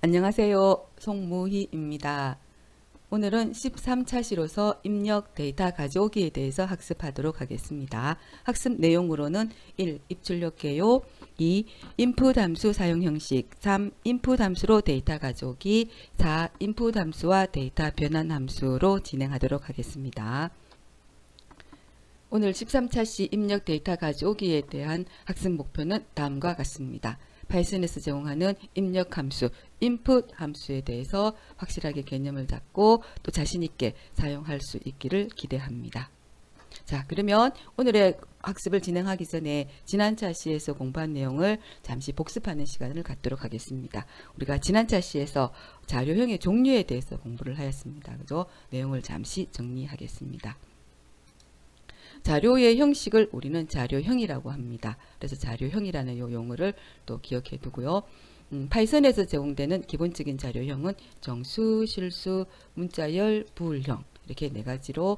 안녕하세요. 송무희입니다. 오늘은 13차 시로서 입력 데이터 가져오기에 대해서 학습하도록 하겠습니다. 학습 내용으로는 1. 입출력 개요, 2. 인풋 함수 사용 형식, 3. 인풋 함수로 데이터 가져오기, 4. 인풋 함수와 데이터 변환 함수로 진행하도록 하겠습니다. 오늘 13차 시 입력 데이터 가져오기에 대한 학습 목표는 다음과 같습니다. 파이썬에서 제공하는 입력 함수, input 함수에 대해서 확실하게 개념을 잡고 또 자신있게 사용할 수 있기를 기대합니다. 자, 그러면 오늘의 학습을 진행하기 전에 지난 차시에서 공부한 내용을 잠시 복습하는 시간을 갖도록 하겠습니다. 우리가 지난 차시에서 자료형의 종류에 대해서 공부를 하였습니다. 그죠? 내용을 잠시 정리하겠습니다. 자료의 형식을 우리는 자료형이라고 합니다. 그래서 자료형이라는 요 용어를 또 기억해 두고요. 파이썬에서 제공되는 기본적인 자료형은 정수, 실수, 문자열, 부울형 이렇게 네 가지로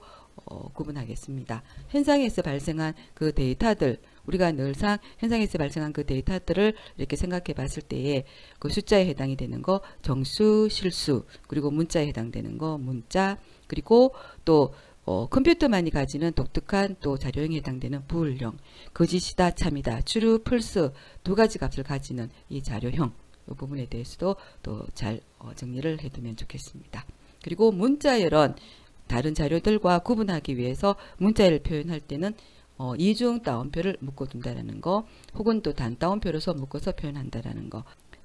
구분하겠습니다. 현상에서 발생한 그 데이터들, 우리가 늘상 현상에서 발생한 그 데이터들을 이렇게 생각해 봤을 때에 그 숫자에 해당이 되는 거 정수, 실수, 그리고 문자에 해당되는 거 문자, 그리고 또 컴퓨터만이 가지는 독특한 또 자료형에 해당되는 부울형, 거짓이다, 참이다, true, false 두 가지 값을 가지는 이 자료형 이 부분에 대해서도 또 잘 정리를 해두면 좋겠습니다. 그리고 문자열은 다른 자료들과 구분하기 위해서 문자열을 표현할 때는 이중 따옴표를 묶어둔다라는 거, 혹은 또 단따옴표로서 묶어서 표현한다라는 거.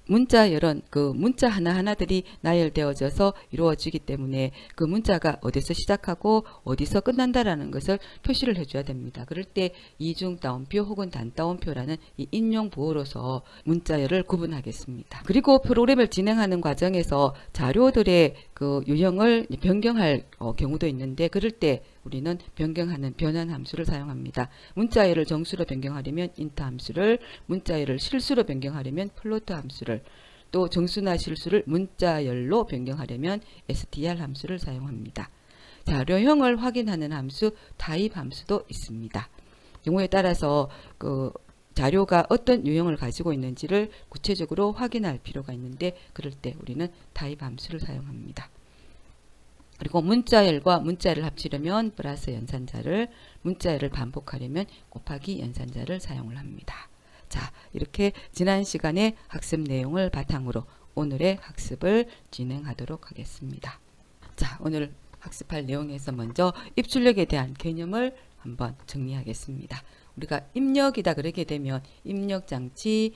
문자열은 그 문자 하나하나들이 나열되어져서 이루어지기 때문에 그 문자가 어디서 시작하고 어디서 끝난다라는 것을 표시를 해줘야 됩니다. 그럴 때 이중 따옴표 혹은 단따옴표라는 이 인용 부호로서 문자열을 구분하겠습니다. 그리고 프로그램을 진행하는 과정에서 자료들의 그 유형을 변경할 경우도 있는데 그럴 때 우리는 변경하는 변환 함수를 사용합니다. 문자열을 정수로 변경하려면 int 함수를, 문자열을 실수로 변경하려면 float 함수를, 또 정수나 실수를 문자열로 변경하려면 str 함수를 사용합니다. 자료형을 확인하는 함수 type 함수도 있습니다. 경우에 따라서 그 자료가 어떤 유형을 가지고 있는지를 구체적으로 확인할 필요가 있는데 그럴 때 우리는 type 함수를 사용합니다. 그리고 문자열과 문자열을 합치려면 플러스 연산자를, 문자열을 반복하려면 곱하기 연산자를 사용을 합니다. 자, 이렇게 지난 시간의 학습 내용을 바탕으로 오늘의 학습을 진행하도록 하겠습니다. 자, 오늘 학습할 내용에서 먼저 입출력에 대한 개념을 한번 정리하겠습니다. 우리가 입력이다 그러게 되면 입력장치,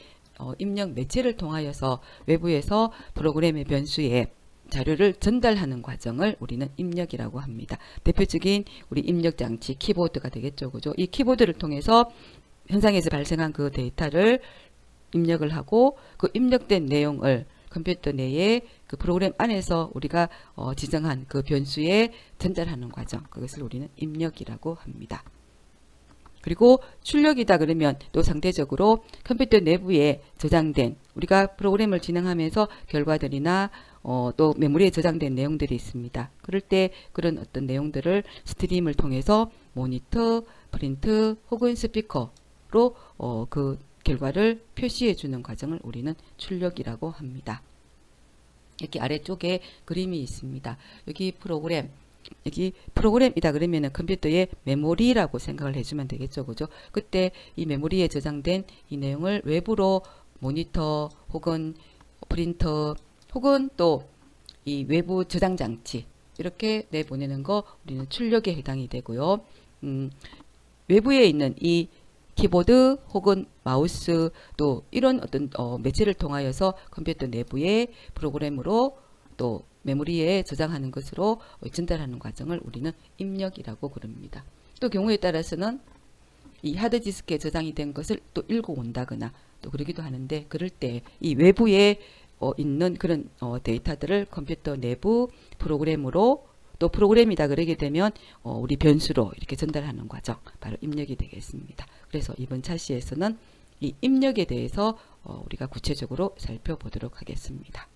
입력 매체를 통하여서 외부에서 프로그램의 변수에 자료를 전달하는 과정을 우리는 입력이라고 합니다. 대표적인 우리 입력장치 키보드가 되겠죠. 그죠? 이 키보드를 통해서 현상에서 발생한 그 데이터를 입력을 하고 그 입력된 내용을 컴퓨터 내에 그 프로그램 안에서 우리가 지정한 그 변수에 전달하는 과정, 그것을 우리는 입력이라고 합니다. 그리고 출력이다 그러면 또 상대적으로 컴퓨터 내부에 저장된 우리가 프로그램을 진행하면서 결과들이나 또 메모리에 저장된 내용들이 있습니다. 그럴 때 그런 어떤 내용들을 스트림을 통해서 모니터, 프린트 혹은 스피커로 그 결과를 표시해 주는 과정을 우리는 출력이라고 합니다. 이렇게 아래쪽에 그림이 있습니다. 여기 프로그램이다 그러면은 컴퓨터의 메모리라고 생각을 해주면 되겠죠. 그죠? 그때 이 메모리에 저장된 이 내용을 외부로 모니터 혹은 프린터 혹은 또 이 외부 저장 장치 이렇게 내보내는 거 우리는 출력에 해당이 되고요. 외부에 있는 이 키보드 혹은 마우스 또 이런 어떤 매체를 통하여서 컴퓨터 내부의 프로그램으로 또 메모리에 저장하는 것으로 전달하는 과정을 우리는 입력이라고 부릅니다. 또 경우에 따라서는 이 하드디스크에 저장이 된 것을 또 읽어 온다거나 또 그러기도 하는데 그럴 때 이 외부에 있는 그런 데이터들을 컴퓨터 내부 프로그램으로 또 프로그램이다 그러게 되면 우리 변수로 이렇게 전달하는 과정 바로 입력이 되겠습니다. 그래서 이번 차시에서는 이 입력에 대해서 우리가 구체적으로 살펴보도록 하겠습니다.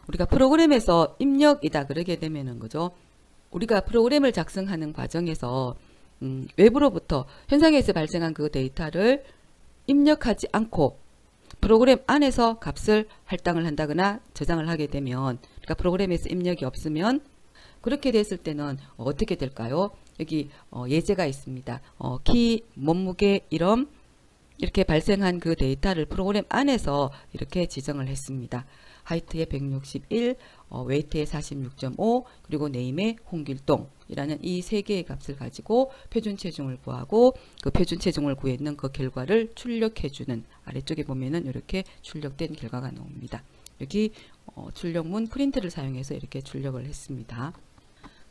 우리가 프로그램에서 입력이다 그러게 되면은 그죠? 우리가 프로그램을 작성하는 과정에서 외부로부터 현상에서 발생한 그 데이터를 입력하지 않고 프로그램 안에서 값을 할당을 한다거나 저장을 하게 되면, 그러니까 프로그램에서 입력이 없으면, 그렇게 됐을 때는 어떻게 될까요? 여기 예제가 있습니다. 키, 몸무게, 이름 이렇게 발생한 그 데이터를 프로그램 안에서 이렇게 지정을 했습니다. 하이트에 161, 웨이트에 46.5, 그리고 네임에 홍길동이라는 이 세 개의 값을 가지고 표준 체중을 구하고, 그 표준 체중을 구했는 그 결과를 출력해주는, 아래쪽에 보면은 이렇게 출력된 결과가 나옵니다. 여기 출력문 프린트를 사용해서 이렇게 출력을 했습니다.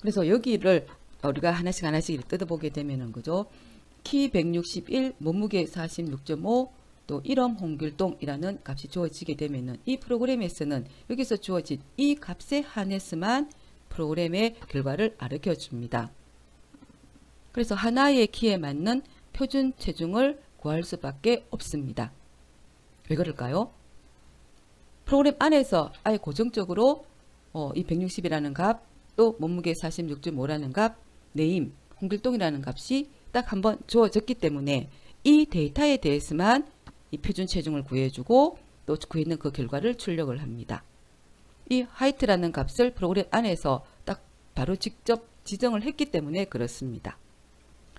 그래서 여기를 우리가 하나씩 뜯어보게 되면은, 그죠? 키 161, 몸무게 46.5, 또 이름 홍길동이라는 값이 주어지게 되면은, 이 프로그램에서는 여기서 주어진 이 값에 한해서만 프로그램의 결과를 가르쳐 줍니다. 그래서 하나의 키에 맞는 표준 체중을 구할 수밖에 없습니다. 왜 그럴까요? 프로그램 안에서 아예 고정적으로 이 160이라는 값, 또 몸무게 46.5라는 값, 네임 홍길동이라는 값이 딱 한번 주어졌기 때문에 이 데이터에 대해서만 이 표준 체중을 구해주고, 또 구했는 그 결과를 출력을 합니다. 이 하이트라는 값을 프로그램 안에서 딱 바로 직접 지정을 했기 때문에 그렇습니다.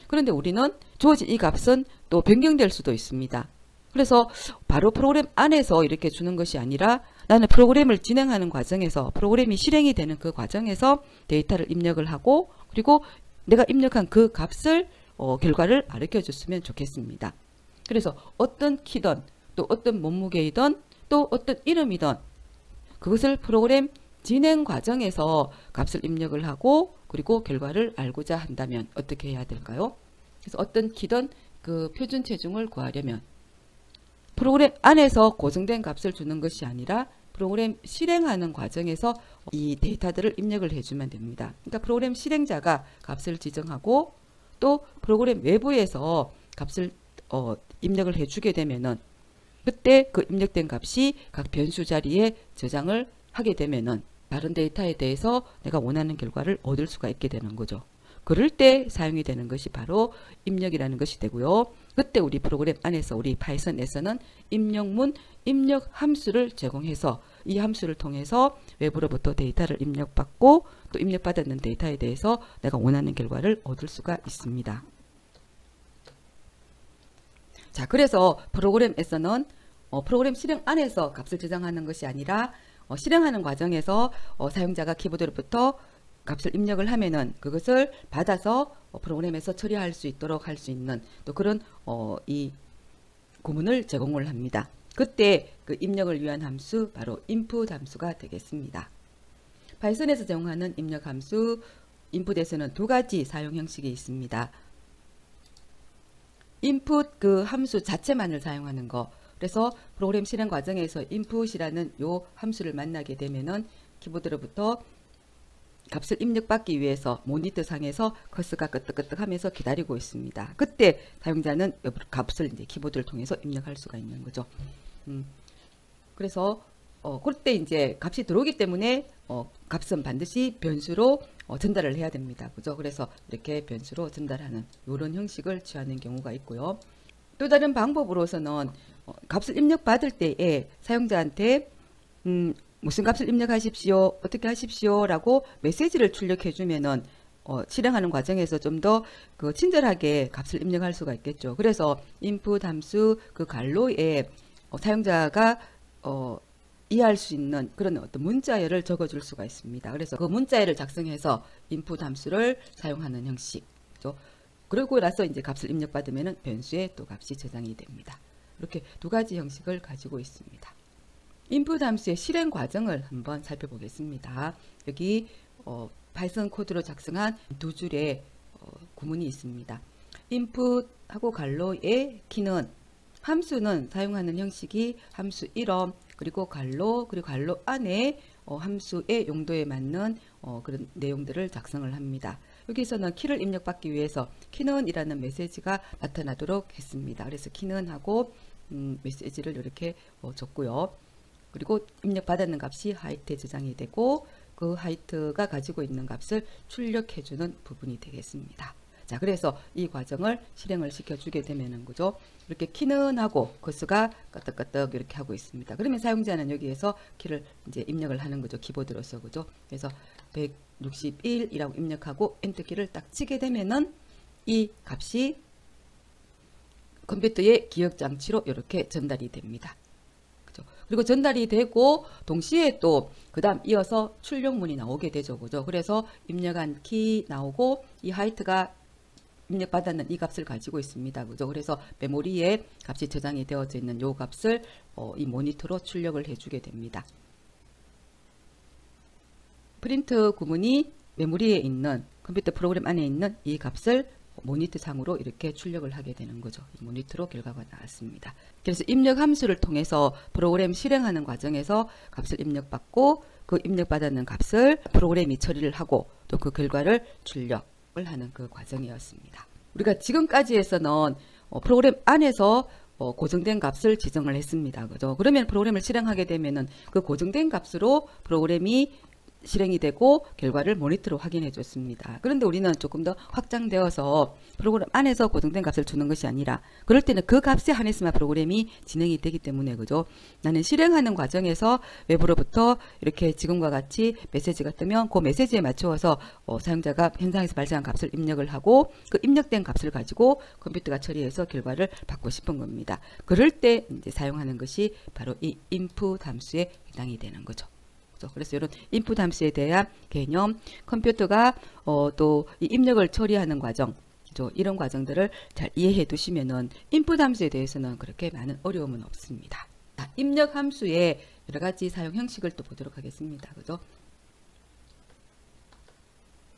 그런데 우리는 주어진 이 값은 또 변경될 수도 있습니다. 그래서 바로 프로그램 안에서 이렇게 주는 것이 아니라, 나는 프로그램을 진행하는 과정에서, 프로그램이 실행이 되는 그 과정에서 데이터를 입력을 하고, 그리고 내가 입력한 그 값을 결과를 가르쳐 줬으면 좋겠습니다. 그래서 어떤 키든, 또 어떤 몸무게이든, 또 어떤 이름이든 그것을 프로그램 진행 과정에서 값을 입력을 하고, 그리고 결과를 알고자 한다면 어떻게 해야 될까요? 그래서 어떤 키든 그 표준 체중을 구하려면 프로그램 안에서 고정된 값을 주는 것이 아니라 프로그램 실행하는 과정에서 이 데이터들을 입력을 해주면 됩니다. 그러니까 프로그램 실행자가 값을 지정하고, 또 프로그램 외부에서 값을 입력을 해주게 되면은, 그때 그 입력된 값이 각 변수 자리에 저장을 하게 되면은 다른 데이터에 대해서 내가 원하는 결과를 얻을 수가 있게 되는 거죠. 그럴 때 사용이 되는 것이 바로 입력이라는 것이 되고요. 그때 우리 프로그램 안에서, 우리 파이썬에서는 입력문, 입력 함수를 제공해서 이 함수를 통해서 외부로부터 데이터를 입력받고, 또 입력받았는 데이터에 대해서 내가 원하는 결과를 얻을 수가 있습니다. 자, 그래서 프로그램에서는 프로그램 실행 안에서 값을 저장하는 것이 아니라 실행하는 과정에서 사용자가 키보드로부터 값을 입력을 하면은 그것을 받아서 프로그램에서 처리할 수 있도록 할 수 있는, 또 그런 이 구문을 제공을 합니다. 그때 그 입력을 위한 함수, 바로 input 함수가 되겠습니다. 파이썬에서 제공하는 입력 함수, 인풋에서는 두 가지 사용 형식이 있습니다. input 그 함수 자체만을 사용하는 거. 그래서 프로그램 실행 과정에서 input이라는 요 함수를 만나게 되면은 키보드로부터 값을 입력받기 위해서 모니터 상에서 커서가 끄떡끄떡 하면서 기다리고 있습니다. 그때 사용자는 값을 이제 키보드를 통해서 입력할 수가 있는 거죠. 그래서 그때 이제 값이 들어오기 때문에 값은 반드시 변수로 전달을 해야 됩니다. 그죠? 그래서 이렇게 변수로 전달하는 이런 형식을 취하는 경우가 있고요. 또 다른 방법으로서는 값을 입력받을 때에 사용자한테 무슨 값을 입력하십시오, 어떻게 하십시오 라고 메시지를 출력해 주면은 실행하는 과정에서 좀 더 그 친절하게 값을 입력할 수가 있겠죠. 그래서 input 함수 그 괄호에 사용자가 이해할 수 있는 그런 어떤 문자열을 적어줄 수가 있습니다. 그래서 그 문자열을 작성해서 input 함수를 사용하는 형식이죠. 그러고 나서 이제 값을 입력받으면은 변수에 또 값이 저장이 됩니다. 이렇게 두 가지 형식을 가지고 있습니다. input 함수의 실행 과정을 한번 살펴보겠습니다. 여기 파이썬 코드로 작성한 두 줄의 구문이 있습니다. input하고 괄호의 키는, 함수는 사용하는 형식이 함수 이름, 그리고 괄호, 그리고 괄호 안에 함수의 용도에 맞는 그런 내용들을 작성을 합니다. 여기서는 키를 입력받기 위해서 키는 이라는 메시지가 나타나도록 했습니다. 그래서 키는 하고 메시지를 이렇게 줬고요. 그리고 입력받았는 값이 하이트에 저장이 되고, 그 하이트가 가지고 있는 값을 출력해주는 부분이 되겠습니다. 자, 그래서 이 과정을 실행을 시켜주게 되면은 그죠? 이렇게 키는 하고 거스가 끄덕끄덕 이렇게 하고 있습니다. 그러면 사용자는 여기에서 키를 이제 입력을 하는 거죠. 키보드로서 그죠? 그래서 161이라고 입력하고 엔터키를 딱 치게 되면은 이 값이 컴퓨터의 기억장치로 이렇게 전달이 됩니다. 그죠? 그리고 전달이 되고 동시에 또 그 다음 이어서 출력문이 나오게 되죠. 그죠? 그래서 입력한 키 나오고 이 하이트가 입력받았는 이 값을 가지고 있습니다. 그죠? 그래서 메모리에 값이 저장이 되어져 있는 요 값을 이 모니터로 출력을 해주게 됩니다. 프린트 구문이 메모리에 있는 컴퓨터 프로그램 안에 있는 이 값을 모니터 상으로 이렇게 출력을 하게 되는 거죠. 이 모니터로 결과가 나왔습니다. 그래서 입력 함수를 통해서 프로그램 실행하는 과정에서 값을 입력받고 그 입력받았는 값을 프로그램이 처리를 하고 또 그 결과를 출력을 하는 그 과정이었습니다. 우리가 지금까지에서는 프로그램 안에서 고정된 값을 지정을 했습니다. 그죠? 그러면 프로그램을 실행하게 되면은 그 고정된 값으로 프로그램이 실행이 되고 결과를 모니터로 확인해 줬습니다. 그런데 우리는 조금 더 확장되어서 프로그램 안에서 고정된 값을 주는 것이 아니라 그럴 때는 그 값에 한해서만 프로그램이 진행이 되기 때문에 그죠? 나는 실행하는 과정에서 외부로부터 이렇게 지금과 같이 메시지가 뜨면 그 메시지에 맞추어서 사용자가 현상에서 발생한 값을 입력을 하고 그 입력된 값을 가지고 컴퓨터가 처리해서 결과를 받고 싶은 겁니다. 그럴 때 이제 사용하는 것이 바로 이 input 함수에 해당이 되는 거죠. 그래서 이런 인풋 함수에 대한 개념, 컴퓨터가 또 이 입력을 처리하는 과정, 이런 과정들을 잘 이해해 두시면은 인풋 함수에 대해서는 그렇게 많은 어려움은 없습니다. 자, 입력 함수의 여러 가지 사용 형식을 또 보도록 하겠습니다. 그죠?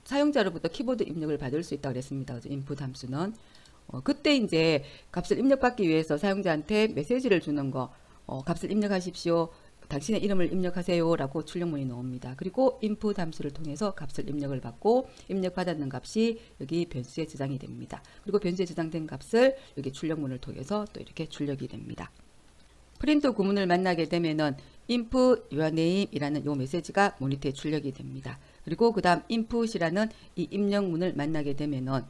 사용자로부터 키보드 입력을 받을 수 있다고 그랬습니다. 그죠? 인풋 함수는 그때 이제 값을 입력받기 위해서 사용자한테 메시지를 주는 거, 값을 입력하십시오. 당신의 이름을 입력하세요 라고 출력문이 나옵니다. 그리고 input 함수를 통해서 값을 입력을 받고 입력받았는 값이 여기 변수에 저장이 됩니다. 그리고 변수에 저장된 값을 여기 출력문을 통해서 또 이렇게 출력이 됩니다. 프린트 구문을 만나게 되면은 input your name 이라는 요 메시지가 모니터에 출력이 됩니다. 그리고 그 다음 input이라는 이 입력문을 만나게 되면은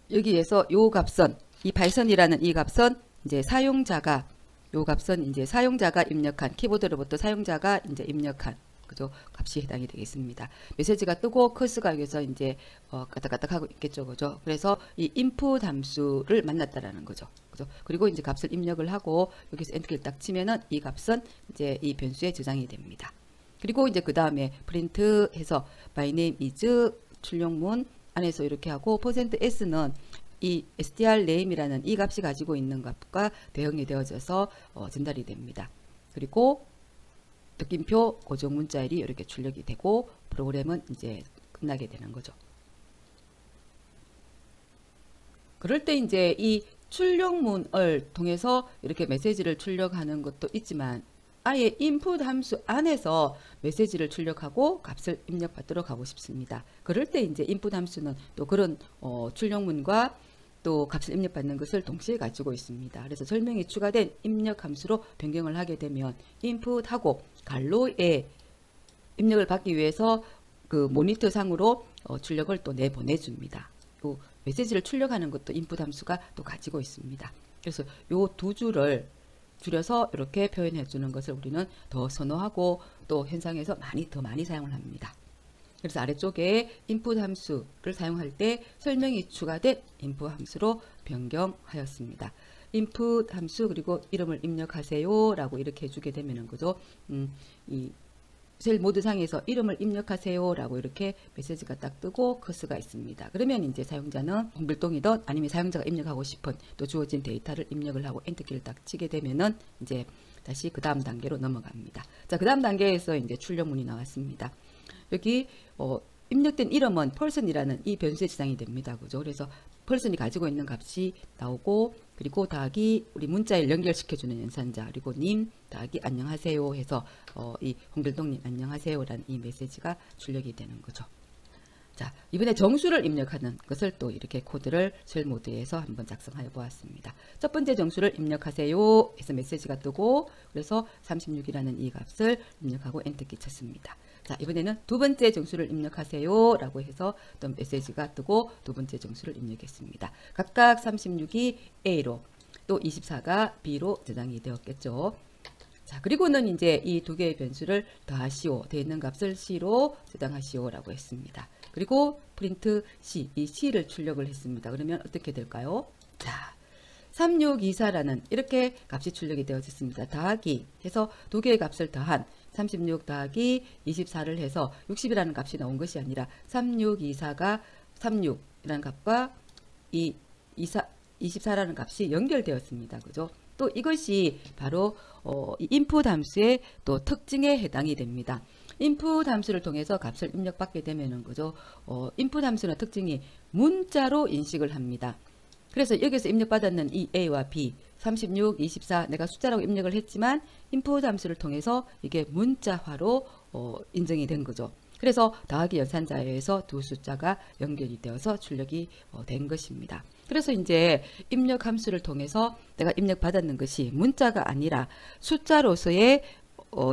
여기에서 요 값은 이 파이썬이라는 이 값은 이제 사용자가 요 값은 이제 사용자가 입력한 키보드로부터 사용자가 이제 입력한 그죠? 값이 해당이 되겠습니다. 메시지가 뜨고 커스가 여기서 이제 까딱까딱 하고 있겠죠. 그죠? 그래서 이 input 함수를 만났다라는 거죠. 그죠? 그리고 이제 값을 입력을 하고 여기서 엔터키를 딱 치면은 이 값은 이제 이 변수에 저장이 됩니다. 그리고 이제 그 다음에 프린트 해서 my name is 출력문 안에서 이렇게 하고 %s는 이 strname이라는 이 값이 가지고 있는 값과 대응이 되어져서 전달이 됩니다. 그리고 느낌표 고정 문자열이 이렇게 출력이 되고 프로그램은 이제 끝나게 되는 거죠. 그럴 때 이제 이 출력문을 통해서 이렇게 메시지를 출력하는 것도 있지만 아예 input 함수 안에서 메시지를 출력하고 값을 입력받도록 하고 싶습니다. 그럴 때 이제 input 함수는 또 그런 출력문과 또 값을 입력받는 것을 동시에 가지고 있습니다. 그래서 설명이 추가된 입력 함수로 변경을 하게 되면 input하고 갈로에 입력을 받기 위해서 그 모니터 상으로 출력을 또 내보내줍니다. 또 메시지를 출력하는 것도 input 함수가 또 가지고 있습니다. 그래서 요 두 줄을 줄여서 이렇게 표현해 주는 것을 우리는 더 선호하고 또 현상에서 더 많이 사용을 합니다. 그래서 아래쪽에 input 함수를 사용할 때 설명이 추가된 input 함수로 변경하였습니다. input 함수 그리고 이름을 입력하세요 라고 이렇게 해주게 되면은 그죠? 이 셀 모드상에서 이름을 입력하세요 라고 이렇게 메시지가 딱 뜨고 커스가 있습니다. 그러면 이제 사용자는 홍길동이든 아니면 사용자가 입력하고 싶은 또 주어진 데이터를 입력을 하고 엔터키를 딱 치게 되면은 이제 다시 그 다음 단계로 넘어갑니다. 자, 그 다음 단계에서 이제 출력문이 나왔습니다. 여기 입력된 이름은 person이라는 이 변수에 저장이 됩니다. 그죠? 그래서 person이 가지고 있는 값이 나오고 그리고 더하기 우리 문자를 연결시켜주는 연산자 그리고 님 더하기 안녕하세요 해서 이 홍길동님 안녕하세요라는 이 메시지가 출력이 되는 거죠. 자, 이번에 정수를 입력하는 것을 또 이렇게 코드를 쉘 모드에서 한번 작성하여 보았습니다. 첫 번째 정수를 입력하세요 해서 메시지가 뜨고, 그래서 36이라는 이 값을 입력하고 엔터키 쳤습니다. 자, 이번에는 두 번째 정수를 입력하세요 라고 해서 또 메시지가 뜨고 두 번째 정수를 입력했습니다. 각각 36이 A로 또 24가 B로 저장이 되었겠죠. 자, 그리고는 이제 이 두 개의 변수를 더하시오, 되어 있는 값을 C로 저장하시오 라고 했습니다. 그리고 프린트 C, 이 C를 출력을 했습니다. 그러면 어떻게 될까요? 자, 3624라는 이렇게 값이 출력이 되어졌습니다. 더하기 해서 두 개의 값을 더한 36 더하기 24를 해서 60이라는 값이 나온 것이 아니라 3624가 36이라는 값과 이 24라는 값이 연결되었습니다. 그죠? 또 이것이 바로 이 input 함수의 또 특징에 해당이 됩니다. input 함수를 통해서 값을 입력받게 되면은 그죠? input 함수의 특징이 문자로 인식을 합니다. 그래서 여기서 입력받았는 이 A와 B, 36, 24 내가 숫자라고 입력을 했지만 input 함수를 통해서 이게 문자화로 인정이 된 거죠. 그래서 더하기 연산자에서 두 숫자가 연결이 되어서 출력이 된 것입니다. 그래서 이제 입력 함수를 통해서 내가 입력받았는 것이 문자가 아니라 숫자로서의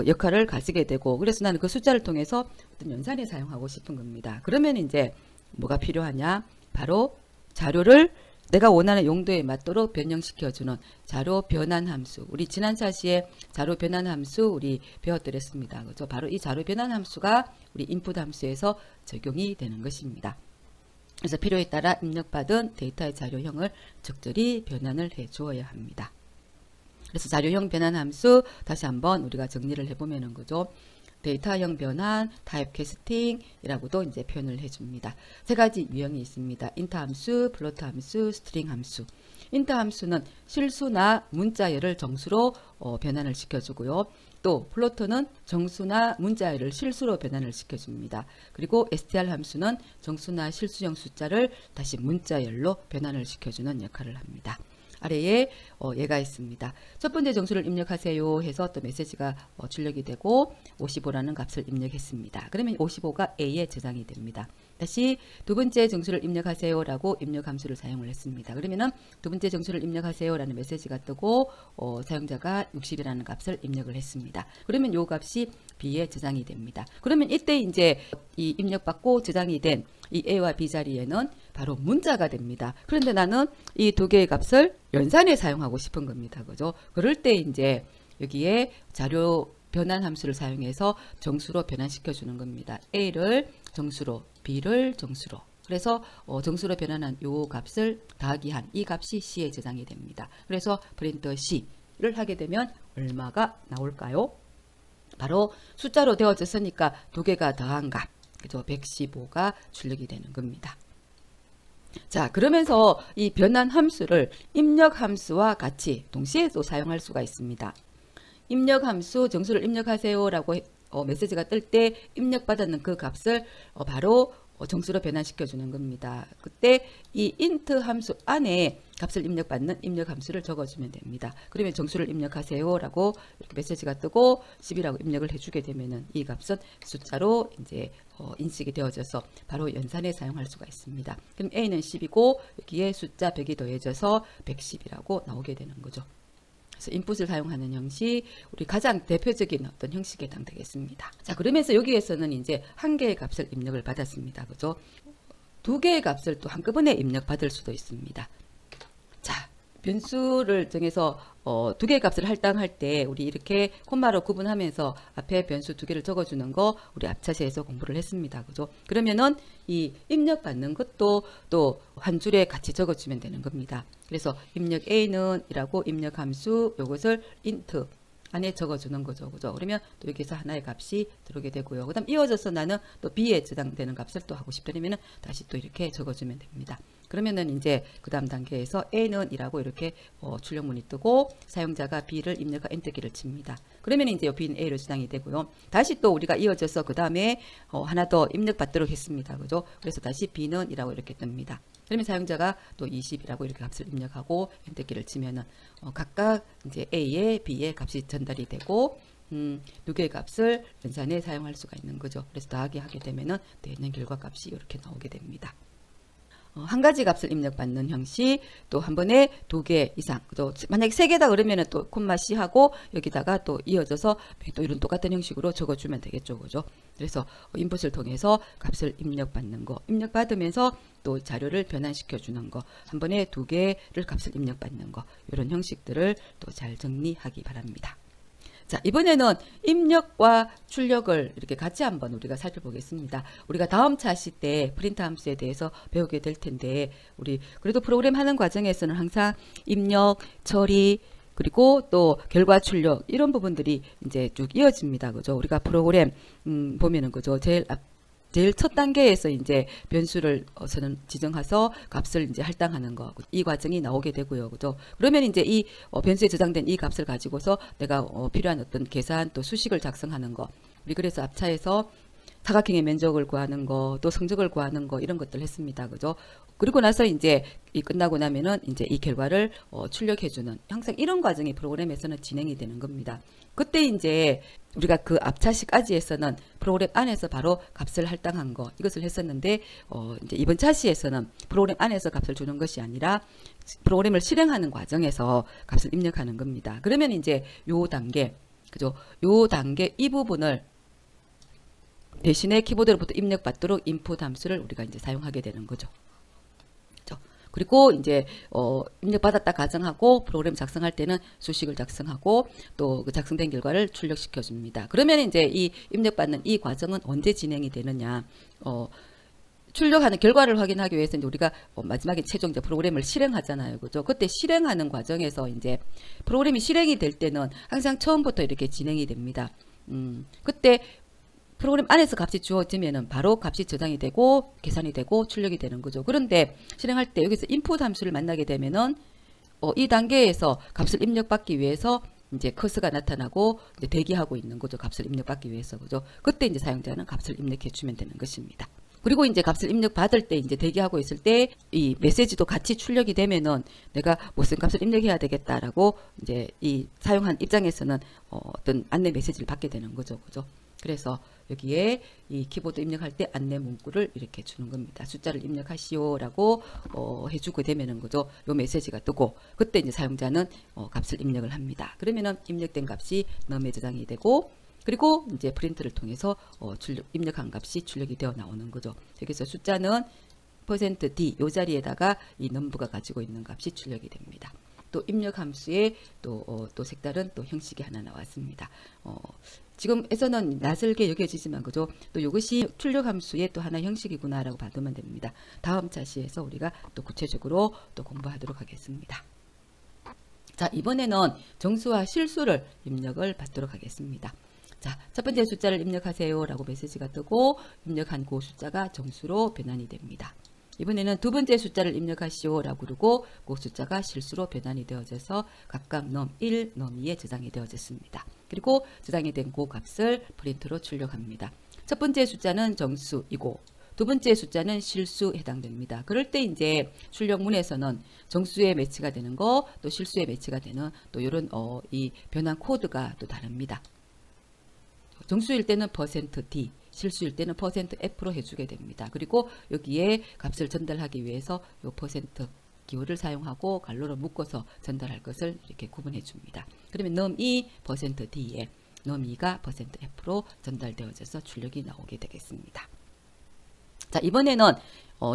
역할을 가지게 되고, 그래서 나는 그 숫자를 통해서 어떤 연산에 사용하고 싶은 겁니다. 그러면 이제 뭐가 필요하냐? 바로 자료를 내가 원하는 용도에 맞도록 변형시켜주는 자료 변환 함수. 우리 지난 차시에 자료 변환 함수 우리 배웠더랬습니다. 그죠? 바로 이 자료 변환 함수가 우리 인풋 함수에서 적용이 되는 것입니다. 그래서 필요에 따라 입력받은 데이터의 자료형을 적절히 변환을 해 주어야 합니다. 그래서 자료형 변환 함수 다시 한번 우리가 정리를 해보면은 그죠? 데이터형 변환, 타입 캐스팅이라고도 이제 표현을 해줍니다. 세 가지 유형이 있습니다. 인트 함수, 플로트 함수, 스트링 함수. 인트 함수는 실수나 문자열을 정수로 변환을 시켜주고요. 또 플로트는 정수나 문자열을 실수로 변환을 시켜줍니다. 그리고 str 함수는 정수나 실수형 숫자를 다시 문자열로 변환을 시켜주는 역할을 합니다. 아래에 예가 있습니다. 첫 번째 정수를 입력하세요 해서 또 메시지가 출력이 되고 55라는 값을 입력했습니다. 그러면 55가 A에 저장이 됩니다. 다시 두 번째 정수를 입력하세요 라고 입력 함수를 사용을 했습니다. 그러면은 두 번째 정수를 입력하세요 라는 메시지가 뜨고 사용자가 60이라는 값을 입력을 했습니다. 그러면 요 값이 B에 저장이 됩니다. 그러면 이때 이제 이 입력받고 저장이 된 이 A와 B 자리에는 바로 문자가 됩니다. 그런데 나는 이 두 개의 값을 연산에 사용하고 싶은 겁니다. 그죠? 그럴 때 이제 여기에 자료 변환 함수를 사용해서 정수로 변환시켜 주는 겁니다. A를 정수로, B를 정수로. 그래서 정수로 변환한 요 값을 더하기 한 이 값이 C에 저장이 됩니다. 그래서 프린트 C를 하게 되면 얼마가 나올까요? 바로 숫자로 되어졌으니까 두 개가 더한 값, 그죠? 115가 출력이 되는 겁니다. 자, 그러면서 이 변환 함수를 입력 함수와 같이 동시에 또 사용할 수가 있습니다. 입력 함수 정수를 입력하세요 라고 메시지가 뜰 때 입력받았는 그 값을 바로 정수로 변환시켜 주는 겁니다. 그때 이 int 함수 안에 값을 입력받는 입력 함수를 적어주면 됩니다. 그러면 정수를 입력하세요 라고 이렇게 메시지가 뜨고 10이라고 입력을 해주게 되면은 이 값은 숫자로 이제 인식이 되어져서 바로 연산에 사용할 수가 있습니다. 그럼 A는 10이고 여기에 숫자 100이 더해져서 110이라고 나오게 되는 거죠. 그래서 인풋을 사용하는 형식, 우리 가장 대표적인 어떤 형식에 해당되겠습니다. 자, 그러면서 여기에서는 이제 한 개의 값을 입력을 받았습니다. 그죠? 두 개의 값을 또 한꺼번에 입력받을 수도 있습니다. 자, 변수를 정해서 두 개의 값을 할당할 때 우리 이렇게 콤마로 구분하면서 앞에 변수 두 개를 적어주는 거 우리 앞차시에서 공부를 했습니다. 그죠? 그러면은 이 입력받는 것도 또 한 줄에 같이 적어주면 되는 겁니다. 그래서 입력 A는 이라고 입력 함수 요것을 int 안에 적어주는 거죠. 그죠? 그러면 또 여기서 하나의 값이 들어오게 되고요. 그 다음 이어져서 나는 또 B에 저장되는 값을 또 하고 싶다면 다시 또 이렇게 적어주면 됩니다. 그러면은 이제 그 다음 단계에서 A는 이라고 이렇게 출력문이 뜨고 사용자가 B를 입력하 엔터키를 칩니다. 그러면 이제 B는 A로 저장이 되고요. 다시 또 우리가 이어져서 그 다음에 하나 더 입력받도록 했습니다. 그죠? 그래서 다시 B는 이라고 이렇게 뜹니다. 그러면 사용자가 또 20이라고 이렇게 값을 입력하고 엔터키를 치면은 각각 이제 A에 B의 값이 전달이 되고 두 개의 값을 연산에 사용할 수가 있는 거죠. 그래서 더하기 하게 되면은 되는 결과값이 이렇게 나오게 됩니다. 한 가지 값을 입력받는 형식, 또 한 번에 두 개 이상, 그죠? 만약에 세 개다 그러면은 또 콤마 C 하고 여기다가 또 이어져서 또 이런 똑같은 형식으로 적어주면 되겠죠, 그죠? 그래서 인풋을 통해서 값을 입력받는 거, 입력받으면서 또 자료를 변환시켜 주는 거, 한 번에 두 개를 값을 입력받는 거, 이런 형식들을 또 잘 정리하기 바랍니다. 자, 이번에는 입력과 출력을 이렇게 같이 한번 우리가 살펴보겠습니다. 우리가 다음 차시 때 프린트 함수에 대해서 배우게 될 텐데, 우리 그래도 프로그램 하는 과정에서는 항상 입력, 처리, 그리고 또 결과 출력 이런 부분들이 이제 쭉 이어집니다. 그죠? 우리가 프로그램 보면은 그죠? 제일 첫 단계에서 이제 변수를 지정해서 값을 이제 할당하는 거, 이 과정이 나오게 되고요. 그죠? 그러면 이제 이 변수에 저장된 이 값을 가지고서 내가 필요한 어떤 계산 또 수식을 작성하는 거, 우리 그래서 앞차에서 사각형의 면적을 구하는 거, 또 성적을 구하는 거 이런 것들 했습니다. 그죠? 그리고 나서 이제 이 끝나고 나면은 이제 이 결과를 출력해주는, 항상 이런 과정이 프로그램에서는 진행이 되는 겁니다. 그때 이제 우리가 그 앞차시까지에서는 프로그램 안에서 바로 값을 할당한 거, 이것을 했었는데 이제 이번 차시에서는 프로그램 안에서 값을 주는 것이 아니라 프로그램을 실행하는 과정에서 값을 입력하는 겁니다. 그러면 이제 요 단계, 그죠? 요 단계 이 부분을 대신에 키보드로부터 입력받도록 인풋 함수를 우리가 이제 사용하게 되는 거죠. 그리고 이제 입력받았다 가정하고 프로그램 작성할 때는 수식을 작성하고 또 그 작성된 결과를 출력시켜 줍니다. 그러면 이제 이 입력받는 이 과정은 언제 진행이 되느냐? 출력하는 결과를 확인하기 위해서 이제 우리가 마지막에 최종 이제 프로그램을 실행하잖아요. 그죠? 그때 실행하는 과정에서 이제 프로그램이 실행이 될 때는 항상 처음부터 이렇게 진행이 됩니다. 그때 프로그램 안에서 값이 주어지면은 바로 값이 저장이 되고 계산이 되고 출력이 되는 거죠. 그런데 실행할 때 여기서 인풋 함수를 만나게 되면은 이 단계에서 값을 입력받기 위해서 이제 커서가 나타나고 이제 대기하고 있는 거죠. 값을 입력받기 위해서. 그죠? 그때 이제 사용자는 값을 입력해 주면 되는 것입니다. 그리고 이제 값을 입력받을 때 이제 대기하고 있을 때 이 메시지도 같이 출력이 되면은 내가 무슨 값을 입력해야 되겠다라고 이제 이 사용한 입장에서는 어떤 안내 메시지를 받게 되는 거죠. 그죠? 그래서 여기에 이 키보드 입력할 때 안내 문구를 이렇게 주는 겁니다. 숫자를 입력하시오라고 해주게 되면은 그죠? 요 메시지가 뜨고 그때 이제 사용자는 값을 입력을 합니다. 그러면은 입력된 값이 num에 저장이 되고 그리고 이제 프린트를 통해서 입력한 값이 출력이 되어 나오는 거죠. 여기서 숫자는 %d 요 자리에다가 이 number가 가지고 있는 값이 출력이 됩니다. 또 입력 함수에 또 색다른 또 형식이 하나 나왔습니다. 지금에서는 낯설게 여겨지지만 그죠? 또 이것이 출력 함수의 또 하나 형식이구나라고 받으면 됩니다. 다음 차시에서 우리가 또 구체적으로 또 공부하도록 하겠습니다. 자, 이번에는 정수와 실수를 입력을 받도록 하겠습니다. 자, 첫 번째 숫자를 입력하세요 라고 메시지가 뜨고 입력한 그 숫자가 정수로 변환이 됩니다. 이번에는 두 번째 숫자를 입력하시오 라고 그러고 그 숫자가 실수로 변환이 되어져서 각각 num1, num2에 저장이 되어졌습니다. 그리고 저장이 된 그 값을 프린트로 출력합니다. 첫 번째 숫자는 정수이고 두 번째 숫자는 실수에 해당됩니다. 그럴 때 이제 출력문에서는 정수에 매치가 되는 거, 또 실수에 매치가 되는 또 이런 이 변환 코드가 또 다릅니다. 정수일 때는 %d, 실수일 때는 %f로 해주게 됩니다. 그리고 여기에 값을 전달하기 위해서 요 % 기호를 사용하고 갈로로 묶어서 전달할 것을 이렇게 구분해 줍니다. 그러면 num2 %d에 num2가 %f로 전달되어져서 출력이 나오게 되겠습니다. 자, 이번에는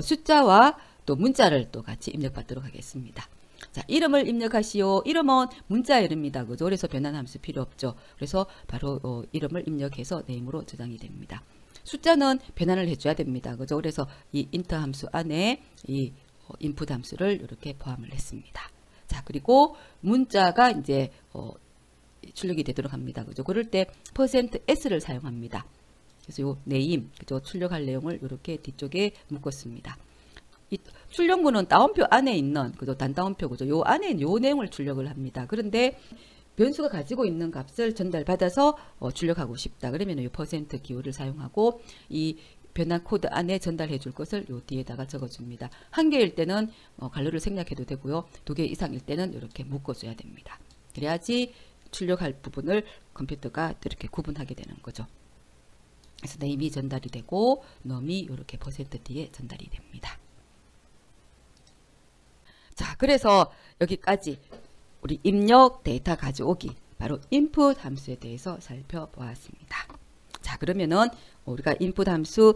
숫자와 또 문자를 또 같이 입력받도록 하겠습니다. 자, 이름을 입력하시오. 이름은 문자 이름입니다. 그죠? 그래서 변환 함수 필요 없죠. 그래서 바로 이름을 입력해서 네임으로 저장이 됩니다. 숫자는 변환을 해줘야 됩니다. 그죠? 그래서 이 인터 함수 안에 이 인풋 함수를 이렇게 포함을 했습니다. 자, 그리고 문자가 이제 출력이 되도록 합니다. 그죠? 그럴 때 %s를 사용합니다. 그래서 요 네임, 그죠? 출력할 내용을 이렇게 뒤쪽에 묶었습니다. 이 출력문은 따옴표 안에 있는 그죠? 단따옴표 그죠? 요 안에 요 내용을 출력을 합니다. 그런데 변수가 가지고 있는 값을 전달받아서 출력하고 싶다. 그러면 요 % 기호를 사용하고 이 변환 코드 안에 전달해 줄 것을 요 뒤에다가 적어줍니다. 한 개일 때는 갈로를 생략해도 되고요. 두 개 이상일 때는 이렇게 묶어줘야 됩니다. 그래야지 출력할 부분을 컴퓨터가 또 이렇게 구분하게 되는 거죠. 그래서 name이 전달이 되고 num이 이렇게 %D에 전달이 됩니다. 자, 그래서 여기까지 우리 입력 데이터 가져오기, 바로 input 함수에 대해서 살펴보았습니다. 자, 그러면은 우리가 input 함수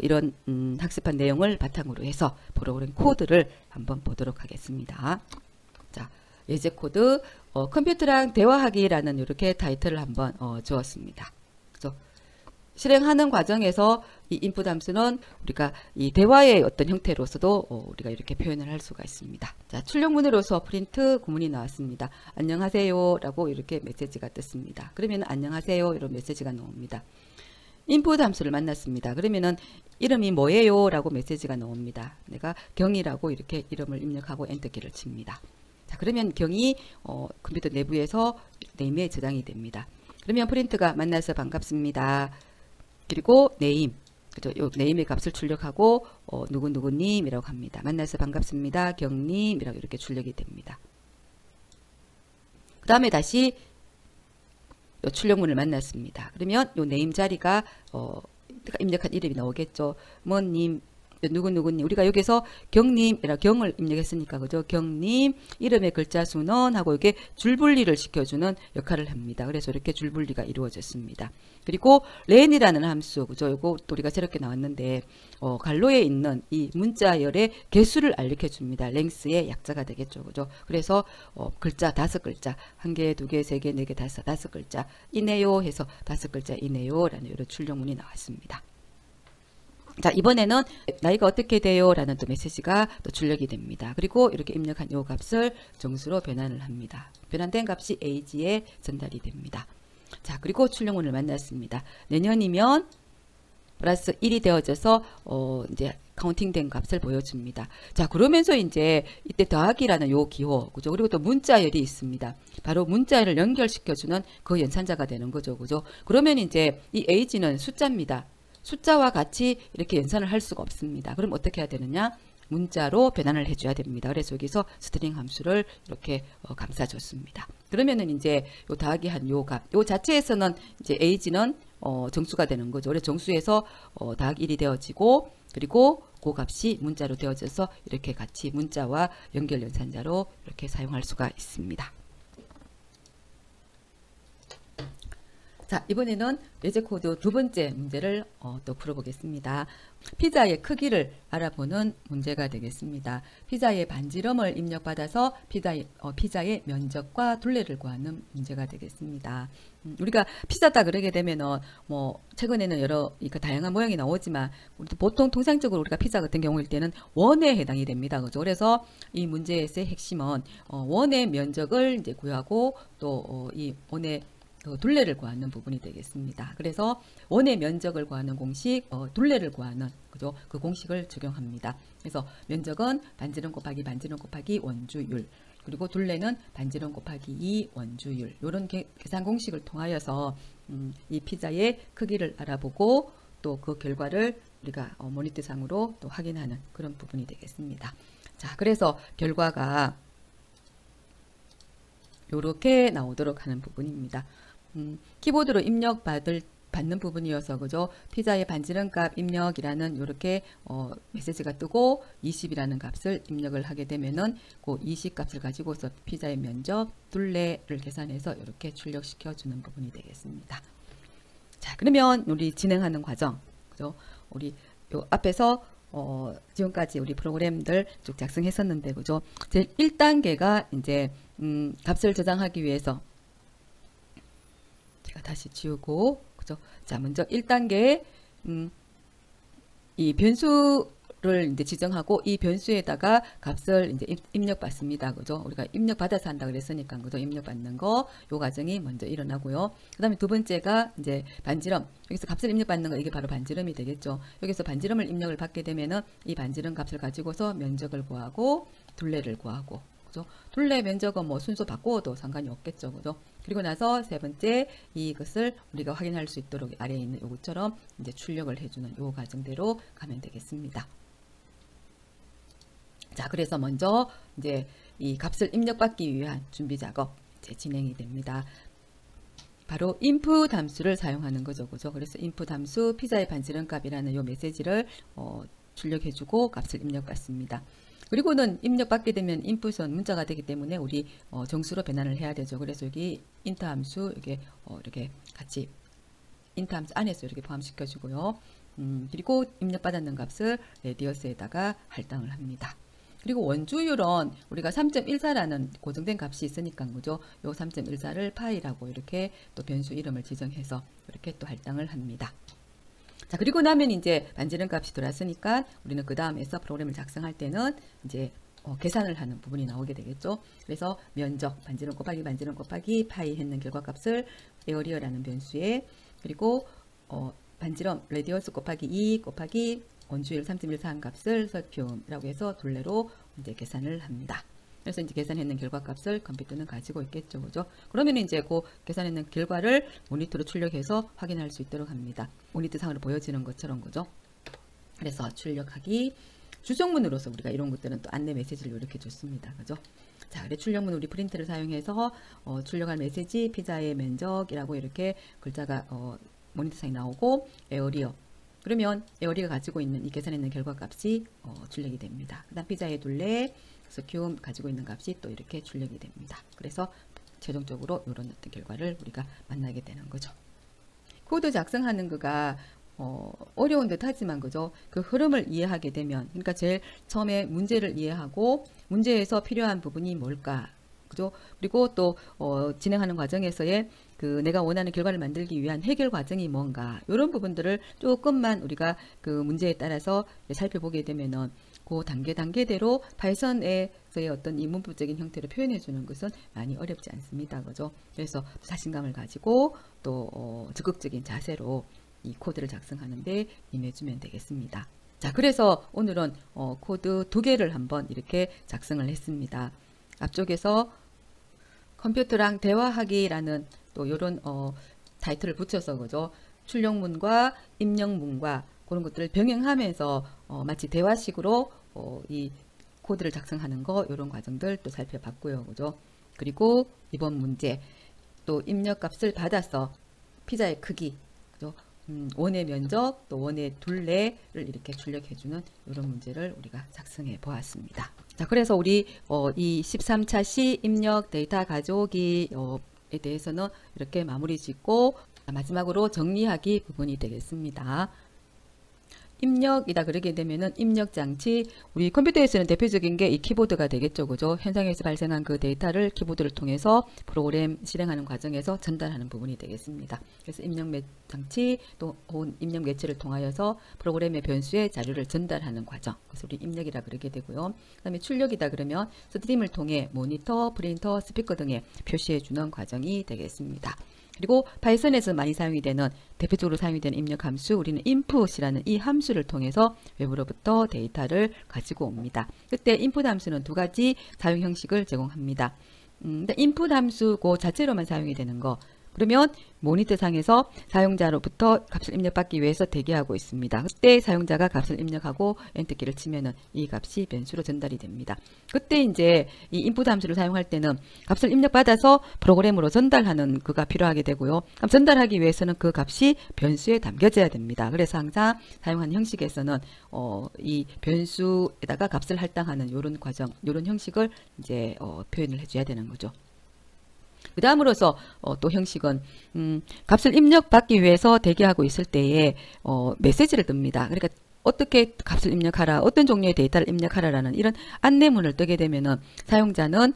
이런 학습한 내용을 바탕으로 해서 프로그램 코드를 한번 보도록 하겠습니다. 자, 예제 코드 컴퓨터랑 대화하기라는 이렇게 타이틀을 한번 주었습니다. 그래서 실행하는 과정에서 이 인풋 함수는 우리가 이 대화의 어떤 형태로서도 우리가 이렇게 표현을 할 수가 있습니다. 자, 출력문으로서 프린트 구문이 나왔습니다. 안녕하세요 라고 이렇게 메시지가 떴습니다. 그러면 안녕하세요 이런 메시지가 나옵니다. 인풋 함수를 만났습니다. 그러면은 이름이 뭐예요 라고 메시지가 나옵니다. 내가 경이라고 이렇게 이름을 입력하고 엔터키를 칩니다. 자, 그러면 경이 컴퓨터 내부에서 네임에 저장이 됩니다. 그러면 프린트가 만나서 반갑습니다. 그리고 네임, 그죠? 요 네임의 값을 출력하고 누구누구님이라고 합니다. 만나서 반갑습니다. 경님이라고 이렇게 출력이 됩니다. 그 다음에 다시 요 출력문을 만났습니다. 그러면 요 네임 자리가 입력한 이름이 나오겠죠. 뭐님, 누구누구님, 우리가 여기서 경님이라 경을 입력했으니까 그죠? 경님 이름의 글자 수는 하고 이게 줄분리를 시켜주는 역할을 합니다. 그래서 이렇게 줄분리가 이루어졌습니다. 그리고 렌이라는 함수, 그죠? 이거 또 우리가 새롭게 나왔는데 갈로에 있는 이 문자열의 개수를 알려 줍니다. 랭스의 약자가 되겠죠, 그죠? 그래서 글자 5글자, 1개, 2개, 3개, 4개, 5글자 이네요 해서 5글자 이네요라는 이런 출력문이 나왔습니다. 자, 이번에는 나이가 어떻게 돼요? 라는 또 메시지가 또 출력이 됩니다. 그리고 이렇게 입력한 요 값을 정수로 변환을 합니다. 변환된 값이 age에 전달이 됩니다. 자, 그리고 출력문을 만났습니다. 내년이면 플러스 1이 되어져서 이제 카운팅된 값을 보여줍니다. 자, 그러면서 이제 이때 더하기라는 요 기호, 그죠? 그리고 또 문자열이 있습니다. 바로 문자열을 연결시켜주는 그 연산자가 되는 거죠, 그죠? 그러면 이제 이 age는 숫자입니다. 숫자와 같이 이렇게 연산을 할 수가 없습니다. 그럼 어떻게 해야 되느냐? 문자로 변환을 해줘야 됩니다. 그래서 여기서 스트링 함수를 이렇게 감싸줬습니다. 그러면은 이제 요 더하기 한 요 값, 요 자체에서는 이제 age는 정수가 되는 거죠. 그래서 정수에서 더하기 1이 되어지고, 그리고 그 값이 문자로 되어져서 이렇게 같이 문자와 연결 연산자로 이렇게 사용할 수가 있습니다. 자, 이번에는 예제 코드 두 번째 문제를 또 풀어보겠습니다. 피자의 크기를 알아보는 문제가 되겠습니다. 피자의 반지름을 입력받아서 피자의 면적과 둘레를 구하는 문제가 되겠습니다. 우리가 피자다 그러게 되면은 뭐 최근에는 여러 다양한 모양이 나오지만 보통 통상적으로 우리가 피자 같은 경우일 때는 원에 해당이 됩니다. 그죠? 그래서 이 문제에서의 핵심은 원의 면적을 이제 구하고 또 이 원의 둘레를 구하는 부분이 되겠습니다. 그래서 원의 면적을 구하는 공식, 둘레를 구하는 그죠? 그 공식을 적용합니다. 그래서 면적은 반지름 곱하기 반지름 곱하기 원주율, 그리고 둘레는 반지름 곱하기 2 원주율, 이런 계산 공식을 통하여서 이 피자의 크기를 알아보고 또 그 결과를 우리가 모니터상으로 또 확인하는 그런 부분이 되겠습니다. 자, 그래서 결과가 이렇게 나오도록 하는 부분입니다. 키보드로 받는 부분이어서 그죠? 피자의 반지름값 입력이라는 이렇게 메시지가 뜨고 20이라는 값을 입력을 하게 되면은 그 20 값을 가지고서 피자의 면적, 둘레를 계산해서 이렇게 출력시켜 주는 부분이 되겠습니다. 자, 그러면 우리 진행하는 과정, 그죠? 우리 요 앞에서 지금까지 우리 프로그램들 쭉 작성했었는데, 그죠? 제 1단계가 이제 값을 저장하기 위해서 제가 다시 지우고, 그죠? 자, 먼저 1단계에 이 변수를 이제 지정하고 이 변수에다가 값을 이제 입력받습니다. 그죠? 우리가 입력받아서 한다 그랬으니까, 그죠? 입력받는 거, 요 과정이 먼저 일어나고요. 그 다음에 두 번째가 이제 반지름. 여기서 값을 입력받는 거, 이게 바로 반지름이 되겠죠. 여기서 반지름을 입력을 받게 되면은 이 반지름 값을 가지고서 면적을 구하고, 둘레를 구하고, 그죠? 둘레 면적은 뭐 순서 바꾸어도 상관이 없겠죠. 그죠? 그리고 나서 세 번째, 이것을 우리가 확인할 수 있도록 아래에 있는 요것처럼 이제 출력을 해주는 요 과정대로 가면 되겠습니다. 자, 그래서 먼저 이제 이 값을 입력받기 위한 준비 작업 이제 진행이 됩니다. 바로 input 함수를 사용하는 거죠. 그죠? 그래서 input 함수 피자의 반지름 값이라는 요 메시지를 출력해주고 값을 입력받습니다. 그리고는 입력받게 되면 input은 문자가 되기 때문에 우리 정수로 변환을 해야 되죠. 그래서 여기 int 함수 이렇게 같이 int 함수 안에서 이렇게 포함시켜주고요. 그리고 입력받았는 값을 레디어스에다가 할당을 합니다. 그리고 원주율은 우리가 3.14라는 고정된 값이 있으니까 그죠? 요 3.14를 파이라고 이렇게 또 변수 이름을 지정해서 이렇게 또 할당을 합니다. 자, 그리고 나면 이제 반지름 값이 들어왔으니까 우리는 그 다음에서 프로그램을 작성할 때는 이제 계산을 하는 부분이 나오게 되겠죠. 그래서 면적 반지름 곱하기 파이 했는 결과값을 에어리어라는 변수에 그리고 반지름 레디어스 곱하기 2 곱하기 원주율 3.14 한 값을 설표라고 해서 둘레로 이제 계산을 합니다. 그래서 이제 계산했는 결과값을 컴퓨터는 가지고 있겠죠. 그죠? 그러면 이제 그 계산했는 결과를 모니터로 출력해서 확인할 수 있도록 합니다. 모니터 상으로 보여지는 것처럼 그죠? 그래서 출력하기 출력문으로서 우리가 이런 것들은 또 안내 메시지를 이렇게 줬습니다. 그죠? 자, 그래 출력문 우리 프린트를 사용해서 출력할 메시지 피자의 면적이라고 이렇게 글자가 모니터상에 나오고 에어리어 그러면 에어리가 가지고 있는 이 계산했는 결과값이 출력이 됩니다. 그 다음 피자의 둘레 스큐움 가지고 있는 값이 또 이렇게 출력이 됩니다. 그래서 최종적으로 이런 어떤 결과를 우리가 만나게 되는 거죠. 코드 작성하는 거가 어려운 듯 하지만 그죠? 그 흐름을 이해하게 되면 그러니까 제일 처음에 문제를 이해하고 문제에서 필요한 부분이 뭘까 그죠? 그리고 또 진행하는 과정에서의 그 내가 원하는 결과를 만들기 위한 해결 과정이 뭔가 이런 부분들을 조금만 우리가 그 문제에 따라서 살펴보게 되면은 그 단계대로 파이썬에서의 어떤 이 문법적인 형태를 표현해 주는 것은 많이 어렵지 않습니다. 그죠? 그래서 자신감을 가지고 또 적극적인 자세로 이 코드를 작성하는데 임해주면 되겠습니다. 자, 그래서 오늘은 코드 2개를 한번 이렇게 작성을 했습니다. 앞쪽에서 컴퓨터랑 대화하기라는 또 이런 타이틀을 붙여서 그죠? 출력문과 입력문과 그런 것들을 병행하면서 마치 대화식으로 이 코드를 작성하는 거 이런 과정들 또 살펴봤고요. 그죠? 그리고 이번 문제 또 입력값을 받아서 피자의 크기 그죠? 원의 면적 또 원의 둘레를 이렇게 출력해주는 이런 문제를 우리가 작성해 보았습니다. 자, 그래서 우리 이 13차 시 입력 데이터 가져오기에 대해서는 이렇게 마무리 짓고 마지막으로 정리하기 부분이 되겠습니다. 입력이다 그러게 되면은 입력 장치 우리 컴퓨터에서는 대표적인 게 이 키보드가 되겠죠. 그죠? 현장에서 발생한 그 데이터를 키보드를 통해서 프로그램 실행하는 과정에서 전달하는 부분이 되겠습니다. 그래서 입력 장치 또 입력 매체를 통하여서 프로그램의 변수에 자료를 전달하는 과정. 그래서 우리 입력이라 그러게 되고요. 그 다음에 출력이다 그러면 스트림을 통해 모니터, 프린터, 스피커 등에 표시해 주는 과정이 되겠습니다. 그리고 파이썬에서 많이 사용이 되는 대표적으로 사용이 되는 입력 함수 우리는 input이라는 이 함수를 통해서 외부로부터 데이터를 가지고 옵니다. 그때 input 함수는 두 가지 사용 형식을 제공합니다. input 함수 그 자체로만 사용이 되는 거 그러면 모니터 상에서 사용자로부터 값을 입력받기 위해서 대기하고 있습니다. 그때 사용자가 값을 입력하고 엔터키를 치면은 이 값이 변수로 전달이 됩니다. 그때 이제 이 인풋 함수를 사용할 때는 값을 입력받아서 프로그램으로 전달하는 그가 필요하게 되고요. 그럼 전달하기 위해서는 그 값이 변수에 담겨져야 됩니다. 그래서 항상 사용하는 형식에서는 이 변수에다가 값을 할당하는 이런 과정, 이런 형식을 이제 표현을 해줘야 되는 거죠. 그 다음으로서 또 형식은 값을 입력받기 위해서 대기하고 있을 때에 메시지를 뜹니다. 그러니까 어떻게 값을 입력하라, 어떤 종류의 데이터를 입력하라라는 이런 안내문을 뜨게 되면은 사용자는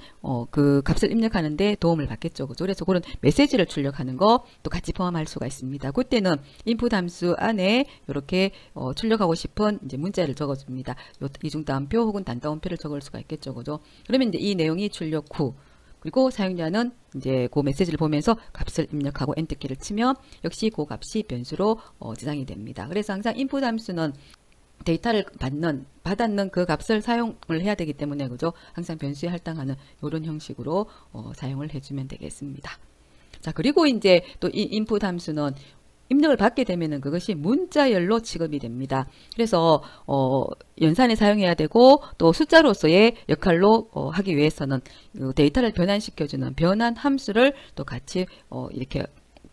그 값을 입력하는데 도움을 받겠죠. 그죠? 그래서 그런 메시지를 출력하는 거 또 같이 포함할 수가 있습니다. 그때는 input 함수 안에 이렇게 출력하고 싶은 이제 문자를 적어줍니다. 이중따옴표 혹은 단따옴표를 적을 수가 있겠죠. 그죠? 그러면 이제 이 내용이 출력 후 그리고 사용자는 이제 그 메시지를 보면서 값을 입력하고 엔터키를 치면 역시 그 값이 변수로 저장이 됩니다. 그래서 항상 input 함수는 데이터를 받았는 그 값을 사용을 해야 되기 때문에 그죠? 항상 변수에 할당하는 이런 형식으로 사용을 해주면 되겠습니다. 자, 그리고 이제 또 이 input 함수는 입력을 받게 되면은 그것이 문자열로 취급이 됩니다. 그래서 연산에 사용해야 되고 또 숫자로서의 역할로 하기 위해서는 데이터를 변환시켜주는 변환 함수를 또 같이 이렇게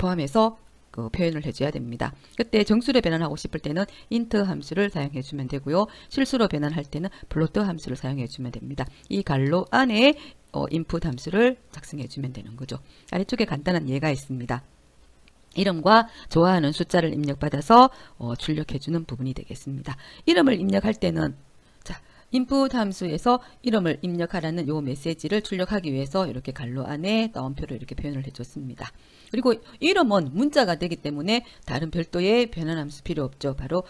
포함해서 그 표현을 해줘야 됩니다. 그때 정수로 변환하고 싶을 때는 int 함수를 사용해 주면 되고요. 실수로 변환할 때는 플로트 함수를 사용해 주면 됩니다. 이 괄호 안에 input 함수를 작성해 주면 되는 거죠. 아래쪽에 간단한 예가 있습니다. 이름과 좋아하는 숫자를 입력받아서 출력해 주는 부분이 되겠습니다. 이름을 입력할 때는 input 함수에서 이름을 입력하라는 요 메시지를 출력하기 위해서 이렇게 괄호 안에 따옴표를 이렇게 표현을 해줬습니다. 그리고 이름은 문자가 되기 때문에 다른 별도의 변환 함수 필요 없죠. 바로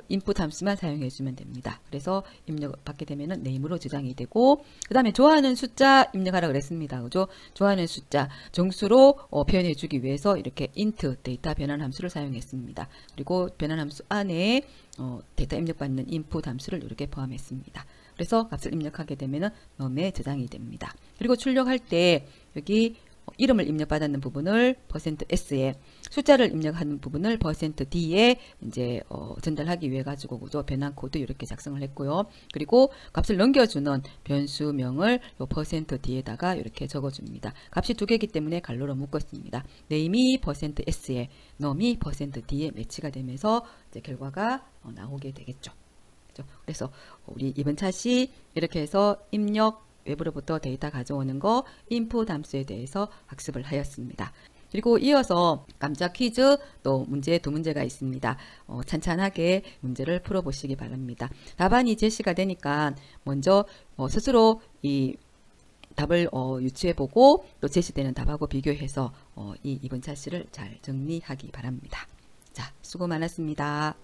input 함수만 사용해 주면 됩니다. 그래서 입력받게 되면은 name으로 저장이 되고, 그 다음에 좋아하는 숫자 입력하라 그랬습니다. 그죠? 좋아하는 숫자 정수로 표현해 주기 위해서 이렇게 int 데이터 변환 함수를 사용했습니다. 그리고 변환 함수 안에 데이터 입력받는 input 함수를 이렇게 포함했습니다. 그래서 값을 입력하게 되면은 num에 저장이 됩니다. 그리고 출력할 때 여기 이름을 입력받았는 부분을 %s에, 숫자를 입력하는 부분을 %d에 이제 전달하기 위해 가지고 그죠? 변환 코드 이렇게 작성을 했고요. 그리고 값을 넘겨주는 변수명을 요 %d에다가 이렇게 적어줍니다. 값이 두 개이기 때문에 괄호로 묶었습니다. name이 %s에, num이 %d에 매치가 되면서 이제 결과가 나오게 되겠죠. 그래서 우리 이번 차시 이렇게 해서 입력, 외부로부터 데이터 가져오는 거, input 함수에 대해서 학습을 하였습니다. 그리고 이어서 깜짝 퀴즈 또 문제 두 문제가 있습니다. 찬찬하게 문제를 풀어보시기 바랍니다. 답안이 제시가 되니까 먼저 스스로 이 답을 유추해보고 또 제시되는 답하고 비교해서 이 이번 차시를 잘 정리하기 바랍니다. 자, 수고 많았습니다.